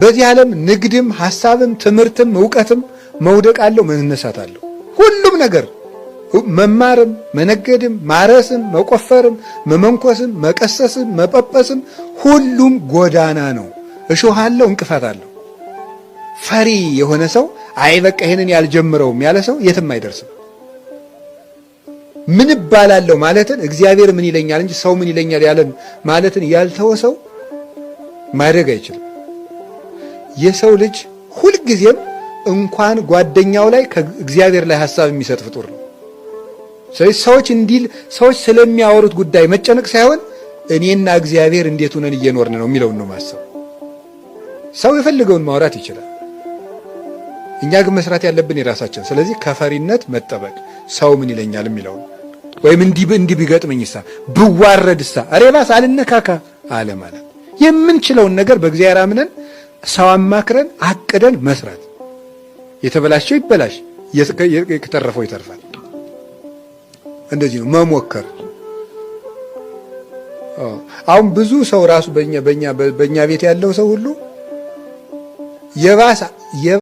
በዚህ ዓለም ንግድም ሐሳብም ትምህርትም ዕውቀትም መውደቅ አለው፣ መነሳት አለው። ሁሉም ነገር መማርም መነገድም ማረስም መቆፈርም መመንኮስም መቀሰስም መጳጳስም ሁሉም ጎዳና ነው። እሾህ አለው፣ እንቅፋት አለው። ፈሪ የሆነ ሰው አይ በቃ ይሄንን ያልጀምረውም ያለ ሰው የትም አይደርስም። ምን እባላለሁ ማለትን እግዚአብሔር ምን ይለኛል እንጂ ሰው ምን ይለኛል ያለን ማለትን ያልተወ ሰው ማደግ አይችልም። የሰው ልጅ ሁልጊዜም እንኳን ጓደኛው ላይ ከእግዚአብሔር ላይ ሐሳብ የሚሰጥ ፍጡር ነው። ስለዚህ ሰዎች ስለሚያወሩት ጉዳይ መጨነቅ ሳይሆን እኔና እግዚአብሔር እንዴት ሆነን እየኖርን ነው የሚለውን ነው ማሰብ። ሰው የፈልገውን ማውራት ይችላል። እኛ ግን መስራት ያለብን የራሳችን። ስለዚህ ከፈሪነት መጠበቅ፣ ሰው ምን ይለኛል የሚለውን ወይም እንዲህ ቢገጥመኝሳ ብዋረድሳ አሬባስ አልነካካ አለ ማለት የምንችለውን ነገር በእግዚአብሔር አምነን ሰው አማክረን አቅደን መስራት። የተበላሸው ይበላሽ፣ የተረፈው ይተርፋል። እንደዚህ ነው መሞከር። አሁን ብዙ ሰው ራሱ በእኛ ቤት ያለው ሰው ሁሉ የባሰ